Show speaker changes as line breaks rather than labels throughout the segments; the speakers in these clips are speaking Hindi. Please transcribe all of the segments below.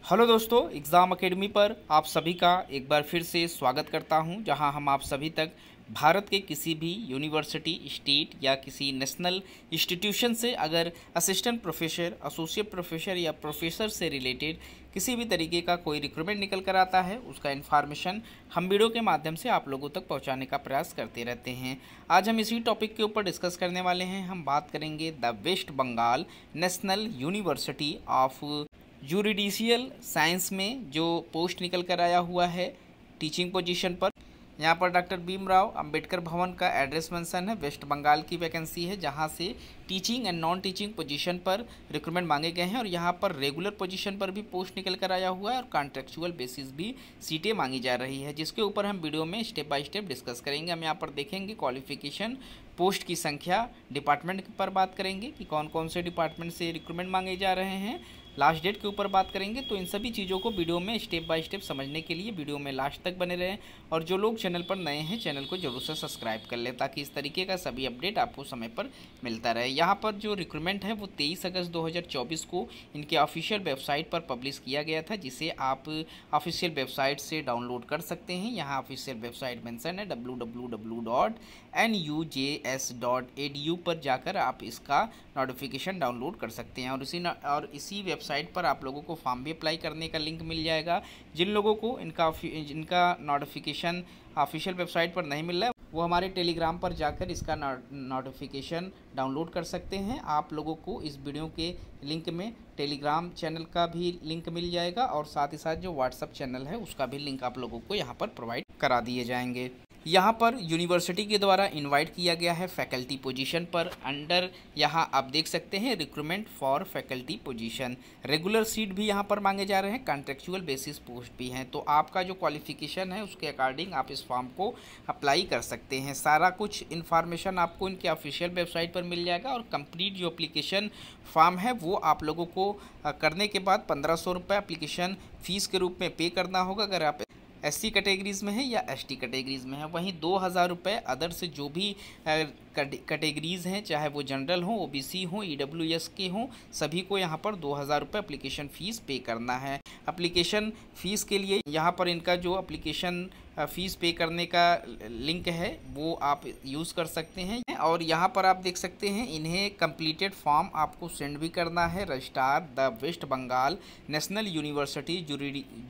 हेलो दोस्तों, एग्ज़ाम एकेडमी पर आप सभी का एक बार फिर से स्वागत करता हूं, जहां हम आप सभी तक भारत के किसी भी यूनिवर्सिटी, स्टेट या किसी नेशनल इंस्टीट्यूशन से अगर असिस्टेंट प्रोफेसर, एसोसिएट प्रोफेसर या प्रोफेसर से रिलेटेड किसी भी तरीके का कोई रिक्रूटमेंट निकल कर आता है, उसका इन्फॉर्मेशन हम वीडियो के माध्यम से आप लोगों तक पहुंचाने का प्रयास करते रहते हैं। आज हम इसी टॉपिक के ऊपर डिस्कस करने वाले हैं। हम बात करेंगे the West Bengal national university of judicial science में जो पोस्ट निकल कर आया हुआ है टीचिंग पोजीशन पर। यहाँ पर डॉक्टर भीमराव अंबेडकर भवन का एड्रेस मेंशन है। वेस्ट बंगाल की वैकेंसी है, जहाँ से teaching and non teaching position पर रिक्रूटमेंट मांगे गए हैं और यहाँ पर रेगुलर पोजीशन पर भी पोस्ट निकल कर आया हुआ है और कॉन्ट्रेक्चुअल बेसिस भी सीटें मांगी जा रही है, जिसके ऊपर हम वीडियो में स्टेप बाय स्टेप डिस्कस करेंगे। हम यहाँ पर देखेंगे क्वालिफिकेशन, पोस्ट की संख्या, डिपार्टमेंट पर बात करेंगे कि कौन कौन से डिपार्टमेंट से रिक्रूटमेंट मांगे जा रहे हैं, लास्ट डेट के ऊपर बात करेंगे। तो इन सभी चीज़ों को वीडियो में स्टेप बाय स्टेप समझने के लिए वीडियो में लास्ट तक बने रहें और जो लोग चैनल पर नए हैं चैनल को जरूर से सब्सक्राइब कर लें, ताकि इस तरीके का सभी अपडेट आपको समय पर मिलता रहे। यहाँ पर जो रिक्रूटमेंट है वो 23 अगस्त 2024 को इनके ऑफिशियल वेबसाइट पर पब्लिश किया गया था, जिसे आप ऑफिशियल वेबसाइट से डाउनलोड कर सकते हैं। यहाँ ऑफिशियल वेबसाइट मेंशन है www.nujs.edu पर जाकर आप इसका नोटिफिकेशन डाउनलोड कर सकते हैं और इसी वेबसाइट पर आप लोगों को फॉर्म भी अप्लाई करने का लिंक मिल जाएगा। जिन लोगों को इनका नोटिफिकेशन ऑफिशियल वेबसाइट पर नहीं मिल रहा है, वो हमारे टेलीग्राम पर जाकर इसका नोटिफिकेशन डाउनलोड कर सकते हैं। आप लोगों को इस वीडियो के लिंक में टेलीग्राम चैनल का भी लिंक मिल जाएगा और साथ ही साथ जो व्हाट्सएप चैनल है उसका भी लिंक आप लोगों को यहाँ पर प्रोवाइड करा दिए जाएंगे। यहाँ पर यूनिवर्सिटी के द्वारा इनवाइट किया गया है फैकल्टी पोजीशन पर। अंडर यहाँ आप देख सकते हैं recruitment for faculty position. Regular seat भी यहाँ पर मांगे जा रहे हैं, कॉन्ट्रेक्चुअल बेसिस पोस्ट भी हैं। तो आपका जो क्वालिफिकेशन है उसके अकॉर्डिंग आप इस फॉर्म को अप्लाई कर सकते हैं। सारा कुछ इन्फॉर्मेशन आपको इनके ऑफिशियल वेबसाइट पर मिल जाएगा और कंप्लीट जो एप्लीकेशन फॉर्म है वो आप लोगों को करने के बाद 1500 रुपये एप्लीकेशन फ़ीस के रूप में पे करना होगा अगर आप SC कैटेगरीज़ में है या ST कैटेगरीज़ में है। वहीं 2000 रुपये अदर से जो भी कैटेगरीज़ हैं, चाहे वो जनरल हो, OBC हो, EWS के हों, सभी को यहाँ पर 2000 रुपये एप्लीकेशन फ़ीस पे करना है। एप्लीकेशन फ़ीस के लिए यहाँ पर इनका जो एप्लीकेशन फ़ीस पे करने का लिंक है वो आप यूज़ कर सकते हैं। और यहाँ पर आप देख सकते हैं इन्हें कंप्लीटेड फॉर्म आपको सेंड भी करना है registrar the West Bengal national university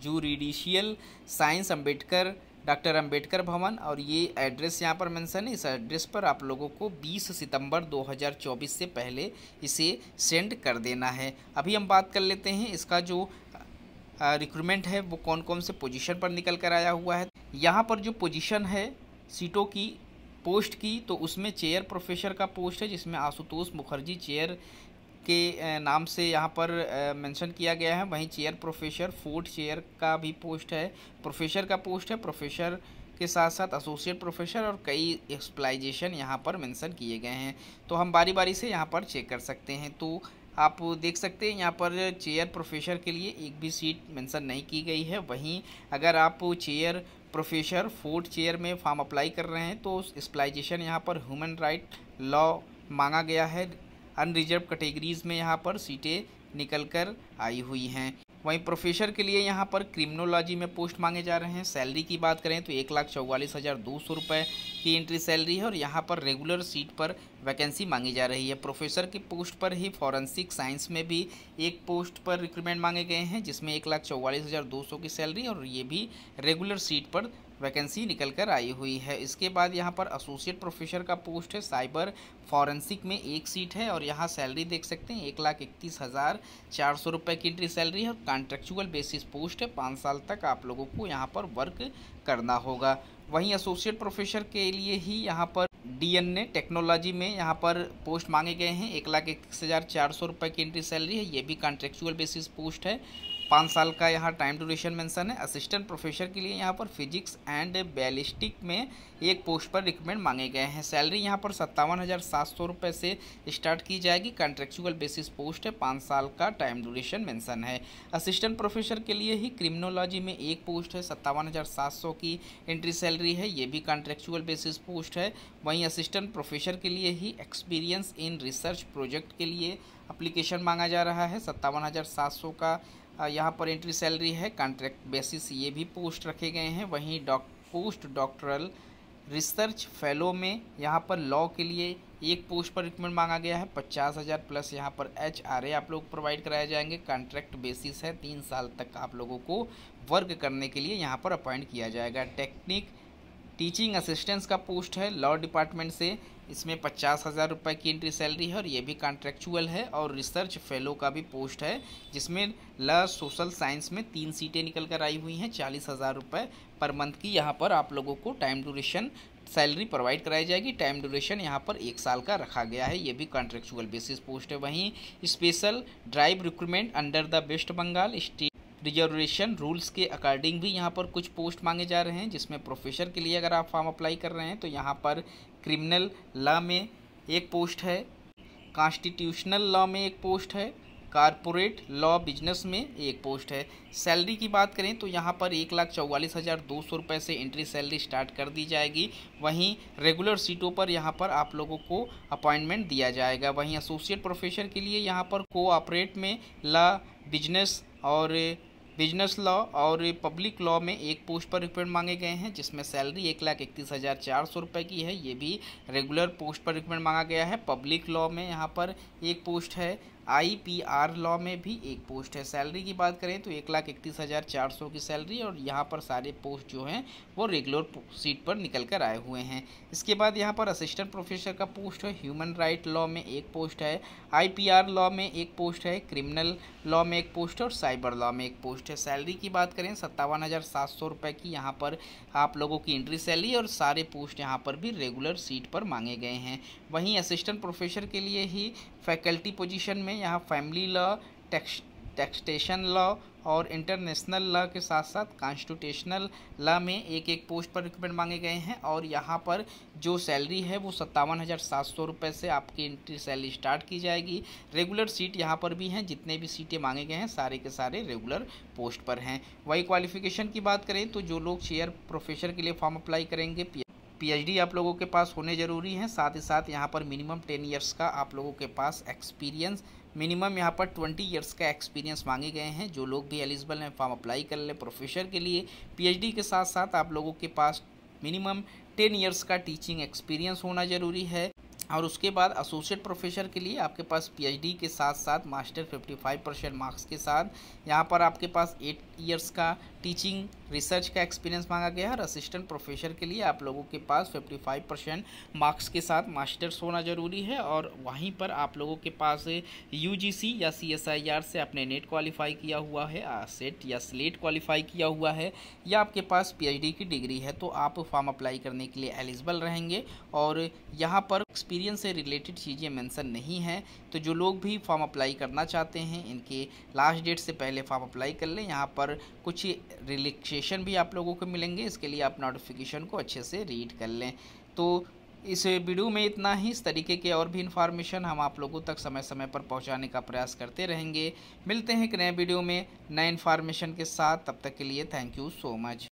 judicial science Ambedkar, doctor Ambedkar Bhavan, और ये एड्रेस यहाँ पर मेंशन है। इस एड्रेस पर आप लोगों को 20 सितंबर 2024 से पहले इसे सेंड कर देना है। अभी हम बात कर लेते हैं इसका जो रिक्रूटमेंट है वो कौन कौन से पोजीशन पर निकल कर आया हुआ है। यहाँ पर जो पोजीशन है सीटों की, पोस्ट की, तो उसमें चेयर प्रोफेसर का पोस्ट है, जिसमें आशुतोष मुखर्जी चेयर के नाम से यहाँ पर मेंशन किया गया है। वहीं चेयर प्रोफेसर, फोर्थ चेयर का भी पोस्ट है, प्रोफेसर का पोस्ट है। प्रोफेसर के साथ साथ एसोसिएट प्रोफेसर और कई स्पेशलाइजेशन यहाँ पर मेंशन किए गए हैं। तो हम बारी बारी से यहाँ पर चेक कर सकते हैं। तो आप देख सकते हैं यहाँ पर चेयर प्रोफेसर के लिए एक भी सीट मेंशन नहीं की गई है। वहीं अगर आप चेयर प्रोफेसर फोर्थ चेयर में फॉर्म अप्लाई कर रहे हैं तो स्पेशलाइजेशन यहाँ पर ह्यूमन राइट लॉ मांगा गया है। अनरिजर्व कैटेगरीज़ में यहाँ पर सीटें निकल कर आई हुई हैं। वहीं प्रोफेसर के लिए यहाँ पर क्रिमिनोलॉजी में पोस्ट मांगे जा रहे हैं। सैलरी की बात करें तो 1,44,200 रुपये की एंट्री सैलरी है और यहाँ पर रेगुलर सीट पर वैकेंसी मांगी जा रही है। प्रोफेसर की पोस्ट पर ही फॉरेंसिक साइंस में भी एक पोस्ट पर रिक्रूटमेंट मांगे गए हैं, जिसमें 1,44,200 की सैलरी और ये भी रेगुलर सीट पर वैकेंसी निकल कर आई हुई है। इसके बाद यहाँ पर एसोसिएट प्रोफेसर का पोस्ट है, साइबर फॉरेंसिक में एक सीट है और यहाँ सैलरी देख सकते हैं 1,31,400 रुपये की एंट्री सैलरी है और कॉन्ट्रेक्चुअल बेसिस पोस्ट है। 5 साल तक आप लोगों को यहाँ पर वर्क करना होगा। वहीं एसोसिएट प्रोफेसर के लिए ही यहाँ पर DNA टेक्नोलॉजी में यहाँ पर पोस्ट मांगे गए हैं। 1,31,400 रुपये की एंट्री सैलरी है, ये भी कॉन्ट्रेक्चुअल बेसिस पोस्ट है। 5 साल का यहाँ टाइम ड्यूरेशन मेंशन है। असिस्टेंट प्रोफेसर के लिए यहाँ पर फिजिक्स एंड बैलिस्टिक में एक पोस्ट पर रिक्रूटमेंट मांगे गए हैं। सैलरी यहाँ पर 57,700 रुपये से स्टार्ट की जाएगी। कॉन्ट्रेक्चुअल बेसिस पोस्ट है। 5 साल का टाइम ड्यूरेशन मेंशन है। असिस्टेंट प्रोफेसर के लिए ही क्रिमिनोलॉजी में एक पोस्ट है, 57,700 की एंट्री सैलरी है, ये भी कॉन्ट्रेक्चुअल बेसिस पोस्ट है। वहीं असिस्टेंट प्रोफेसर के लिए ही एक्सपीरियंस इन रिसर्च प्रोजेक्ट के लिए एप्लीकेशन मांगा जा रहा है। 57,700 का यहाँ पर एंट्री सैलरी है, कॉन्ट्रैक्ट बेसिस ये भी पोस्ट रखे गए हैं। वहीं पोस्ट डॉक्टरल रिसर्च फेलो में यहाँ पर लॉ के लिए एक पोस्ट पर रिक्रूटमेंट मांगा गया है, 50,000 प्लस यहाँ पर HRA आप लोग प्रोवाइड कराए जाएंगे। कॉन्ट्रैक्ट बेसिस है, 3 साल तक आप लोगों को वर्क करने के लिए यहाँ पर अपॉइंट किया जाएगा। टीचिंग असिस्टेंट्स का पोस्ट है लॉ डिपार्टमेंट से, इसमें 50,000 रुपये की एंट्री सैलरी है और ये भी कॉन्ट्रेक्चुअल है। और रिसर्च फेलो का भी पोस्ट है जिसमें लॉ सोशल साइंस में 3 सीटें निकल कर आई हुई हैं, 40,000 रुपये पर मंथ की यहाँ पर आप लोगों को टाइम ड्यूरेशन सैलरी प्रोवाइड कराई जाएगी। टाइम ड्यूरेशन यहाँ पर 1 साल का रखा गया है, ये भी कॉन्ट्रेक्चुअल बेसिस पोस्ट है। वहीं special drive recruitment under the West Bengal state reservation rules के अकॉर्डिंग भी यहाँ पर कुछ पोस्ट मांगे जा रहे हैं, जिसमें प्रोफेसर के लिए अगर आप फॉर्म अप्लाई कर रहे हैं तो यहाँ पर क्रिमिनल लॉ में एक पोस्ट है, कॉन्स्टिट्यूशनल लॉ में एक पोस्ट है, कारपोरेट लॉ बिजनेस में एक पोस्ट है। सैलरी की बात करें तो यहाँ पर 1,44,200 रुपये से एंट्री सैलरी स्टार्ट कर दी जाएगी। वहीं रेगुलर सीटों पर यहाँ पर आप लोगों को अपॉइंटमेंट दिया जाएगा। वहीं एसोसिएट प्रोफेसर के लिए यहाँ पर कोऑपरेट में लॉ बिजनेस लॉ और पब्लिक लॉ में एक पोस्ट पर रिक्रूटमेंट मांगे गए हैं, जिसमें सैलरी 1,31,400 रुपये की है, ये भी रेगुलर पोस्ट पर रिक्रूटमेंट मांगा गया है। पब्लिक लॉ में यहाँ पर एक पोस्ट है, IPR लॉ में भी एक पोस्ट है। सैलरी की बात करें तो 1,31,400 की सैलरी और यहाँ पर सारे पोस्ट जो हैं वो रेगुलर सीट पर निकल कर आए हुए हैं। इसके बाद यहाँ पर असिस्टेंट प्रोफेसर का पोस्ट है, ह्यूमन राइट लॉ में एक पोस्ट है, IPR लॉ में एक पोस्ट है, क्रिमिनल लॉ में एक पोस्ट है और साइबर लॉ में एक पोस्ट है। सैलरी की बात करें 57,700 रुपये की यहाँ पर आप लोगों की एंट्री सैलरी और सारे पोस्ट यहाँ पर भी रेगुलर सीट पर मांगे गए हैं। वहीं असिस्टेंट प्रोफेसर के लिए ही फैकल्टी पोजीशन में यहाँ फैमिली लॉ, टैक्सेशन लॉ और इंटरनेशनल लॉ के साथ साथ कॉन्स्टिट्यूशनल लॉ में एक पोस्ट पर रिक्रूटमेंट मांगे गए हैं और यहाँ पर जो सैलरी है वो 57,700 रुपये से आपकी एंट्री सैलरी स्टार्ट की जाएगी। रेगुलर सीट यहाँ पर भी हैं, जितने भी सीटें मांगे गए हैं सारे के सारे रेगुलर पोस्ट पर हैं। वही क्वालिफिकेशन की बात करें तो जो लोग चेयर प्रोफेसर के लिए फॉर्म अप्लाई करेंगे PhD आप लोगों के पास होने ज़रूरी है। साथ ही साथ यहाँ पर मिनिमम 10 ईयर्स का आप लोगों के पास एक्सपीरियंस, मिनिमम यहाँ पर 20 ईयर्स का एक्सपीरियंस मांगे गए हैं। जो लोग भी एलिजिबल हैं फॉर्म अप्लाई कर ले प्रोफेसर के लिए। PhD के साथ साथ आप लोगों के पास मिनिमम 10 ईयर्स का टीचिंग एक्सपीरियंस होना ज़रूरी है। और उसके बाद एसोसिएट प्रोफेसर के लिए आपके पास PhD के साथ साथ मास्टर 55% मार्क्स के साथ यहाँ पर आपके पास 8 ईयर्स का टीचिंग रिसर्च का एक्सपीरियंस मांगा गया है। और असिस्टेंट प्रोफेसर के लिए आप लोगों के पास 55% मार्क्स के साथ मास्टर्स होना ज़रूरी है। और वहीं पर आप लोगों के पास UGC या CSIR से आपने नेट क्वालिफाई किया हुआ है, सेट या स्लेट क्वालिफाई किया हुआ है, या आपके पास PhD की डिग्री है, तो आप फॉर्म अप्लाई करने के लिए एलिजिबल रहेंगे। और यहाँ पर एक्सपीरियंस से रिलेटेड चीज़ें मेंशन नहीं हैं, तो जो लोग भी फॉर्म अप्लाई करना चाहते हैं इनके लास्ट डेट से पहले फॉर्म अप्लाई कर लें। यहाँ पर कुछ रिलैक्सेशन भी आप लोगों को मिलेंगे, इसके लिए आप नोटिफिकेशन को अच्छे से रीड कर लें। तो इस वीडियो में इतना ही। इस तरीके के और भी इन्फॉर्मेशन हम आप लोगों तक समय समय पर पहुंचाने का प्रयास करते रहेंगे। मिलते हैं एक नए वीडियो में नए इन्फॉर्मेशन के साथ, तब तक के लिए थैंक यू सो मच।